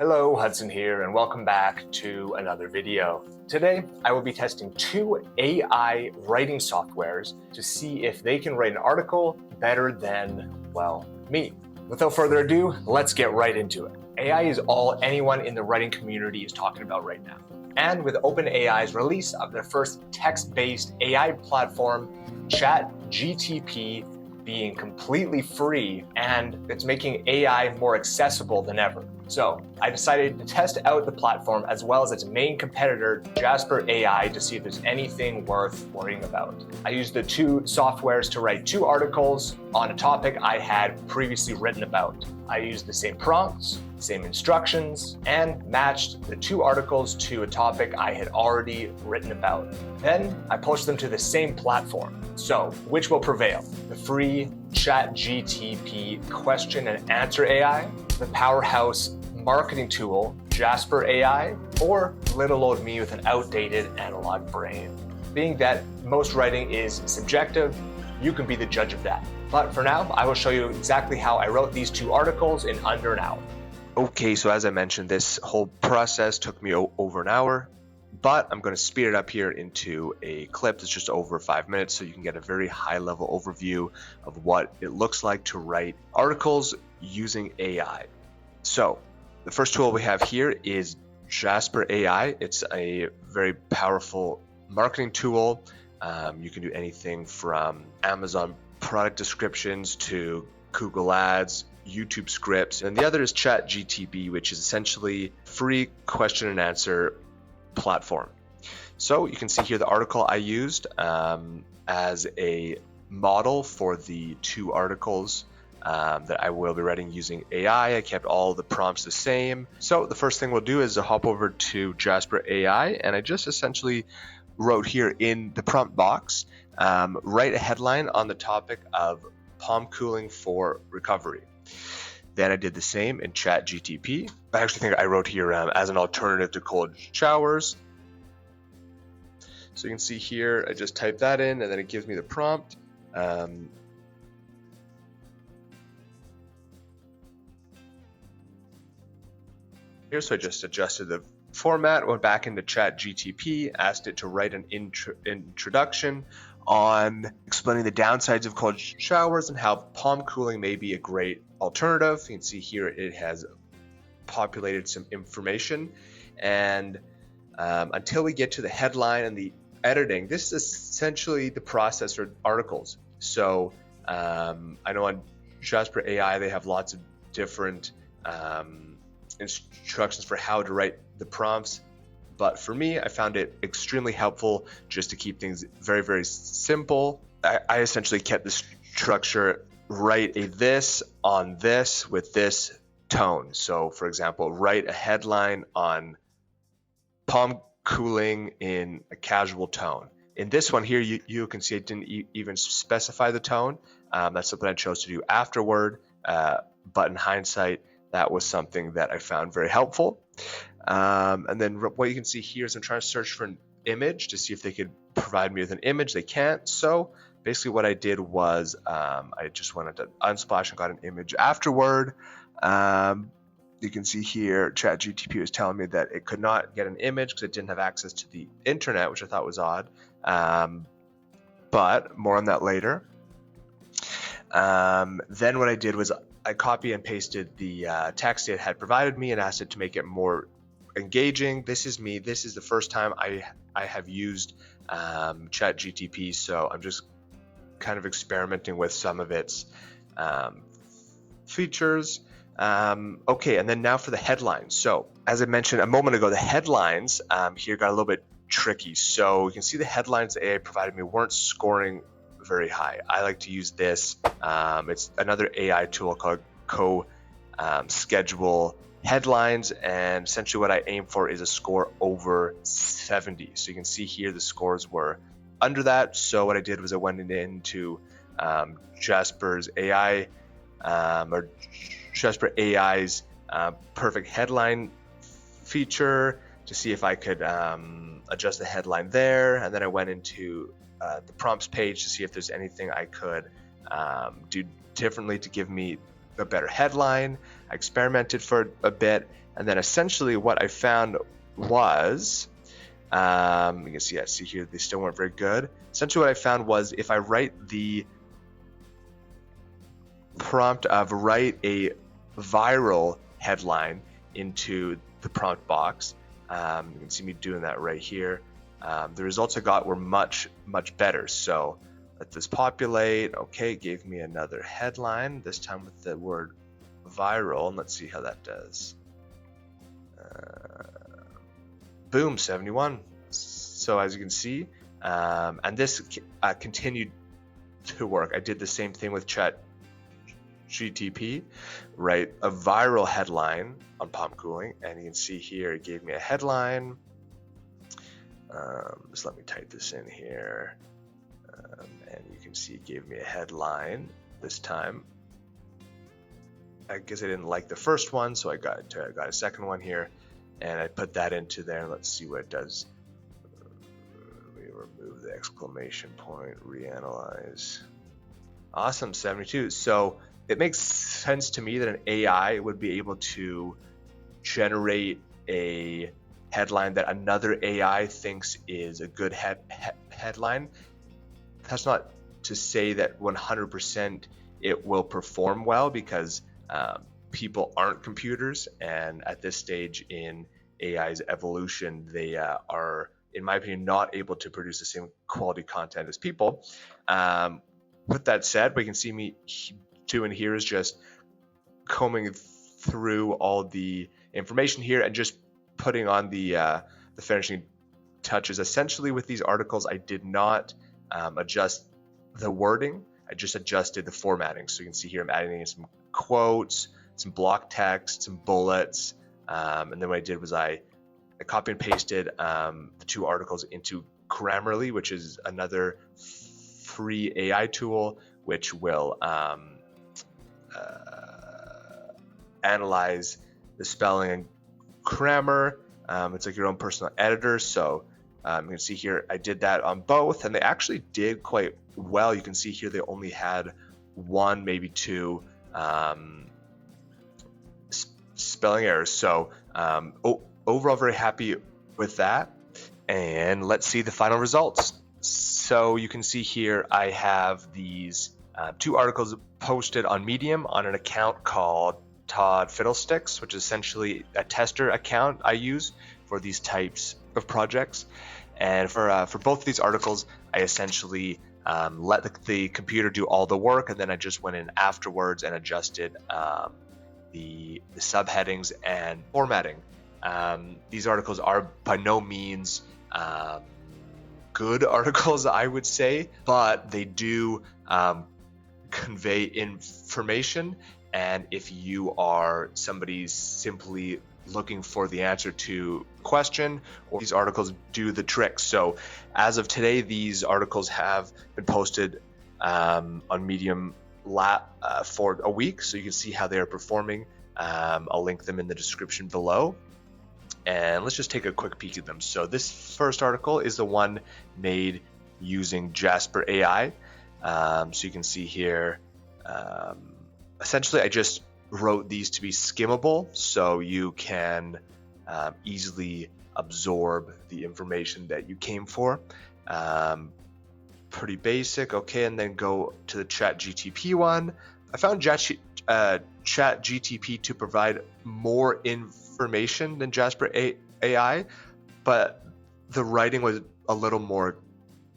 Hello, Hudson here, and welcome back to another video. Today, I will be testing two AI writing softwares to see if they can write an article better than, well, me. Without further ado, let's get right into it. AI is all anyone in the writing community is talking about right now. And with OpenAI's release of their first text-based AI platform, ChatGPT, being completely free, and it's making AI more accessible than ever. So I decided to test out the platform as well as its main competitor, Jasper AI, to see if there's anything worth worrying about. I used the two softwares to write two articles on a topic I had previously written about. I used the same prompts, same instructions, and matched the two articles to a topic I had already written about. Then I posted them to the same platform. So which will prevail? The free ChatGPT question and answer AI, the powerhouse marketing tool Jasper AI, or little old me with an outdated analog brain? Being that most writing is subjective, you can be the judge of that. But for now, I will show you exactly how I wrote these two articles in under an hour. Okay, so as I mentioned, this whole process took me over an hour, but I'm going to speed it up here into a clip that's just over 5 minutes so you can get a very high level overview of what it looks like to write articles using AI. So the first tool we have here is Jasper AI. It's a very powerful marketing tool. You can do anything from Amazon product descriptions to Google Ads, YouTube scripts. And the other is ChatGPT, which is essentially free question and answer platform. So you can see here the article I used as a model for the two articles that I will be writing using AI. I kept all the prompts the same. So the first thing we'll do is hop over to Jasper AI, and I just essentially wrote here in the prompt box, write a headline on the topic of palm cooling for recovery. Then I did the same in ChatGPT. I actually think I wrote here as an alternative to cold showers. So you can see here, I just typed that in and then it gives me the prompt. Here, so I just adjusted the format, went back into ChatGPT, asked it to write an introduction on explaining the downsides of cold showers and how palm cooling may be a great alternative. You can see here it has populated some information, and until we get to the headline and the editing, this is essentially the process for articles. So I know on Jasper AI they have lots of different instructions for how to write the prompts, but for me I found it extremely helpful just to keep things very, very simple. I essentially kept the structure, write a this on this with this tone. So for example, write a headline on palm cooling in a casual tone. In this one here, you can see I didn't even specify the tone. That's something I chose to do afterward, but in hindsight that was something that I found very helpful. And then what you can see here is I'm trying to search for an image to see if they could provide me with an image. They can't. So basically what I did was I just went into Unsplash and got an image afterward. You can see here ChatGPT was telling me that it could not get an image because it didn't have access to the internet, which I thought was odd. But more on that later. Then what I did was I copy and pasted the text it had provided me and asked it to make it more engaging. This is me. This is the first time I have used ChatGPT, so I'm just kind of experimenting with some of its features. Okay, and then now for the headlines. So as I mentioned a moment ago, the headlines here got a little bit tricky. So you can see the headlines the AI provided me weren't scoring very high. I like to use this. It's another AI tool called Schedule Headlines, and essentially what I aim for is a score over 70. So you can see here the scores were under that. So what I did was I went into Jasper's AI or Jasper AI's perfect headline feature to see if I could adjust the headline there, and then I went into the prompts page to see if there's anything I could do differently to give me a better headline. I experimented for a bit, And then essentially what I found was, you can see here, they still weren't very good. Essentially what I found was if I write the prompt of write a viral headline into the prompt box, you can see me doing that right here. The results I got were much better. So let this populate. Okay, it gave me another headline, this time with the word viral, and let's see how that does. Boom, 71. So as you can see, and this continued to work. I did the same thing with ChatGPT, right? A viral headline on palm cooling, and you can see here it gave me a headline. Just let me type this in here, and you can see it gave me a headline this time. I guess I didn't like the first one, so I got a second one here, and I put that into there. Let's see what it does. We remove the exclamation point, reanalyze. Awesome, 72. So it makes sense to me that an AI would be able to generate a headline that another AI thinks is a good headline. That's not to say that 100% it will perform well, because people aren't computers, and at this stage in AI's evolution, they are, in my opinion, not able to produce the same quality content as people. With that said, what you can see me doing here is just combing through all the information here and just putting on the finishing touches. Essentially with these articles, I did not adjust the wording, I just adjusted the formatting. So you can see here I'm adding in some quotes, some block text, some bullets, and then what I did was I copy and pasted the two articles into Grammarly, which is another free AI tool which will analyze the spelling and grammar. It's like your own personal editor. So you can see here I did that on both, and they actually did quite well. You can see here they only had one, maybe two spelling errors. So overall very happy with that. And let's see the final results. So you can see here I have these two articles posted on Medium on an account called Todd Fiddlesticks, which is essentially a tester account I use for these types of projects. And for both of these articles, I essentially let the computer do all the work, and then I just went in afterwards and adjusted the subheadings and formatting. These articles are by no means good articles, I would say, but they do convey information. And if you are somebody simply looking for the answer to a question, or these articles do the trick. So as of today, these articles have been posted on Medium for a week, so you can see how they are performing. I'll link them in the description below, and let's just take a quick peek at them. So this first article is the one made using Jasper AI. So you can see here, essentially I just wrote these to be skimmable, so you can easily absorb the information that you came for. Pretty basic. Okay, and then go to the ChatGPT one. I found ChatGPT to provide more information than Jasper AI, but the writing was a little more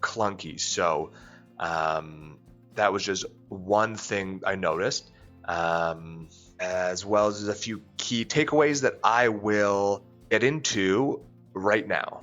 clunky. So that was just one thing I noticed, as well as a few key takeaways that I will get into right now.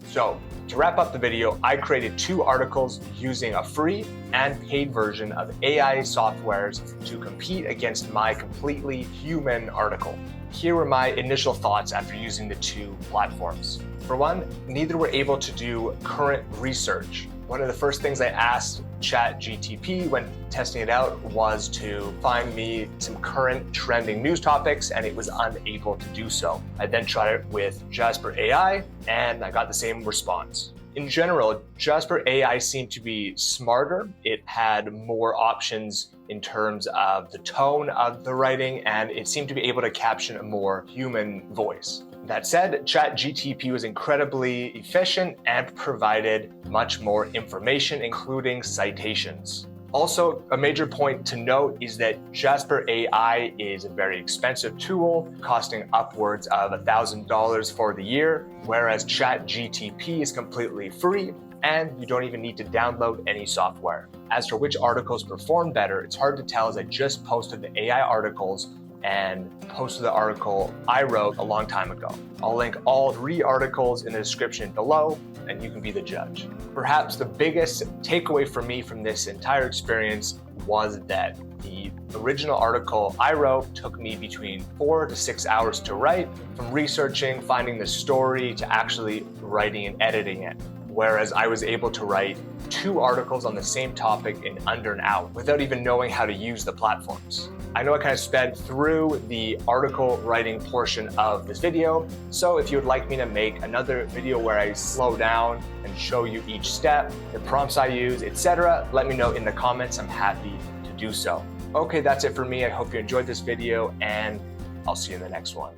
So to wrap up the video, I created two articles using a free and paid version of AI softwares to compete against my completely human article. Here were my initial thoughts after using the two platforms. For one, neither were able to do current research. One of the first things I asked ChatGPT when testing it out was to find me some current trending news topics, and it was unable to do so. I then tried it with Jasper AI, and I got the same response. In general, Jasper AI seemed to be smarter. It had more options in terms of the tone of the writing, and it seemed to be able to caption a more human voice. That said, ChatGPT was incredibly efficient and provided much more information, including citations. Also, a major point to note is that Jasper AI is a very expensive tool, costing upwards of $1,000 for the year, whereas ChatGPT is completely free and you don't even need to download any software. As for which articles perform better, it's hard to tell as I just posted the AI articles and posted the article I wrote a long time ago. I'll link all 3 articles in the description below, and you can be the judge. Perhaps the biggest takeaway for me from this entire experience was that the original article I wrote took me between 4 to 6 hours to write, from researching, finding the story, to actually writing and editing it. Whereas I was able to write 2 articles on the same topic in under an hour without even knowing how to use the platforms. I know I kind of sped through the article writing portion of this video, so if you would like me to make another video where I slow down and show you each step, the prompts I use, etc., let me know in the comments. I'm happy to do so. Okay, that's it for me. I hope you enjoyed this video, and I'll see you in the next one.